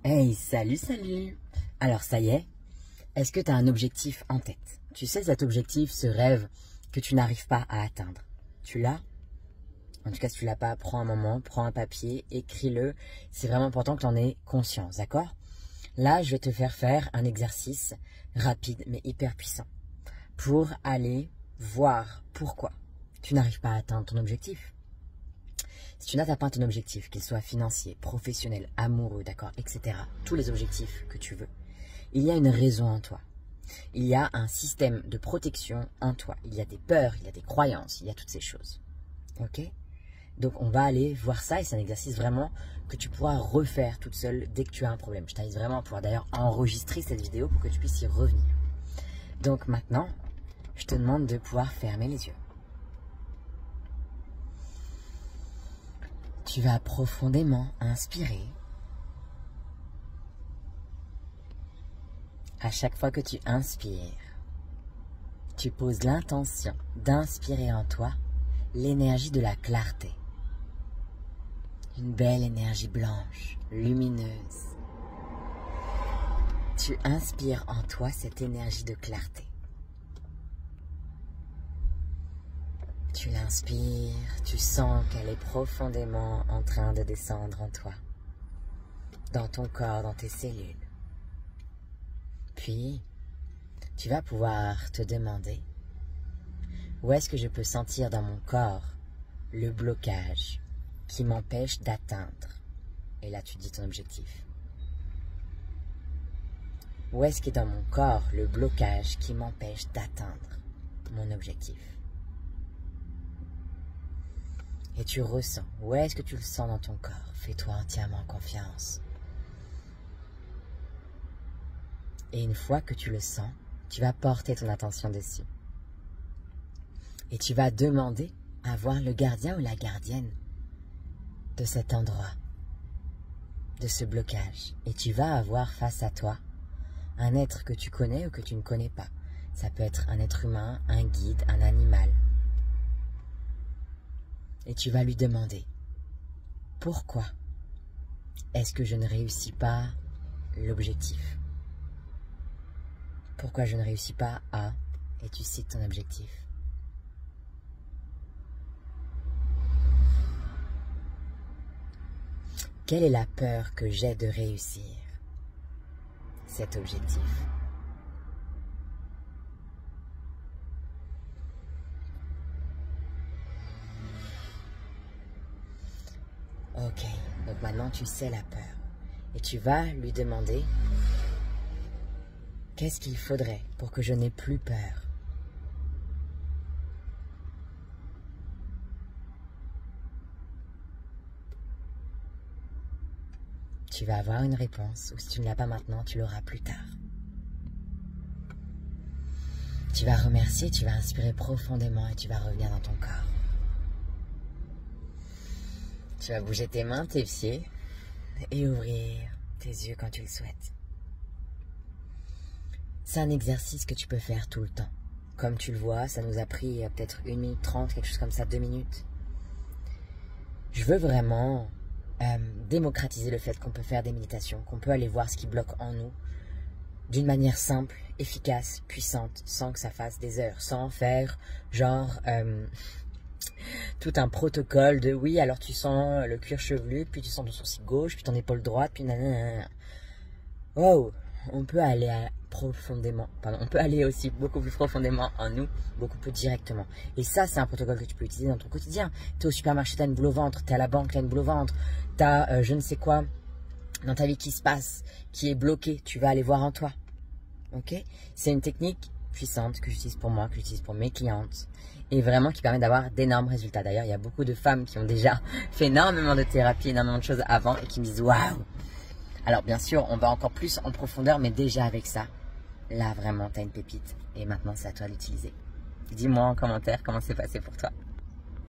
Hey, salut, salut! Alors ça y est que tu as un objectif en tête? Tu sais, cet objectif, ce rêve que tu n'arrives pas à atteindre. Tu l'as? En tout cas, si tu l'as pas, prends un moment, prends un papier, écris-le. C'est vraiment important que tu en aies conscience, d'accord? Là, je vais te faire un exercice rapide mais hyper puissant pour aller voir pourquoi tu n'arrives pas à atteindre ton objectif. Si tu n'atteins pas ton objectif, qu'il soit financier, professionnel, amoureux, d'accord, etc., tous les objectifs que tu veux, il y a une raison en toi. Il y a un système de protection en toi. Il y a des peurs, il y a des croyances, il y a toutes ces choses. Ok? Donc on va aller voir ça et c'est un exercice vraiment que tu pourras refaire toute seule dès que tu as un problème. Je t'invite vraiment à pouvoir d'ailleurs enregistrer cette vidéo pour que tu puisses y revenir. Donc maintenant, je te demande de pouvoir fermer les yeux. Tu vas profondément inspirer. À chaque fois que tu inspires, tu poses l'intention d'inspirer en toi l'énergie de la clarté. Une belle énergie blanche, lumineuse. Tu inspires en toi cette énergie de clarté. Tu l'inspires, tu sens qu'elle est profondément en train de descendre en toi, dans ton corps, dans tes cellules. Puis, tu vas pouvoir te demander où est-ce que je peux sentir dans mon corps le blocage qui m'empêche d'atteindre. Et là, tu dis ton objectif. Où est-ce que dans mon corps le blocage qui m'empêche d'atteindre mon objectif? Et tu ressens. Où est-ce que tu le sens dans ton corps? Fais-toi entièrement confiance. Et une fois que tu le sens, tu vas porter ton attention dessus. Et tu vas demander à voir le gardien ou la gardienne de cet endroit, de ce blocage. Et tu vas avoir face à toi un être que tu connais ou que tu ne connais pas. Ça peut être un être humain, un guide, un animal. Et tu vas lui demander, pourquoi est-ce que je ne réussis pas l'objectif? Pourquoi je ne réussis pas à, et tu cites ton objectif. Quelle est la peur que j'ai de réussir cet objectif? Ok, donc maintenant tu sais la peur. Et tu vas lui demander, qu'est-ce qu'il faudrait pour que je n'ai plus peur? Tu vas avoir une réponse, ou si tu ne l'as pas maintenant, tu l'auras plus tard. Tu vas remercier, tu vas inspirer profondément et tu vas revenir dans ton corps. Tu vas bouger tes mains, tes pieds et ouvrir tes yeux quand tu le souhaites. C'est un exercice que tu peux faire tout le temps. Comme tu le vois, ça nous a pris peut-être 1 minute 30, quelque chose comme ça, 2 minutes. Je veux vraiment démocratiser le fait qu'on peut faire des méditations, qu'on peut aller voir ce qui bloque en nous d'une manière simple, efficace, puissante, sans que ça fasse des heures, sans faire genre tout un protocole de oui, alors tu sens le cuir chevelu, puis tu sens ton sourcil gauche, puis ton épaule droite, puis nanana. Wow, on peut aller profondément, on peut aller aussi beaucoup plus profondément en nous, beaucoup plus directement. Et ça, c'est un protocole que tu peux utiliser dans ton quotidien. Tu es au supermarché, tu as une boule au ventre, tu es à la banque, tu as une boule au ventre, tu as je ne sais quoi dans ta vie qui se passe, qui est bloqué, tu vas aller voir en toi. Ok? C'est une technique puissante que j'utilise pour moi, que j'utilise pour mes clientes, et vraiment qui permet d'avoir d'énormes résultats. D'ailleurs, il y a beaucoup de femmes qui ont déjà fait énormément de thérapie, énormément de choses avant, et qui me disent waouh! Alors bien sûr, on va encore plus en profondeur, mais déjà avec ça, là vraiment, tu as une pépite. Et maintenant, c'est à toi d'utiliser. Dis-moi en commentaire comment c'est passé pour toi.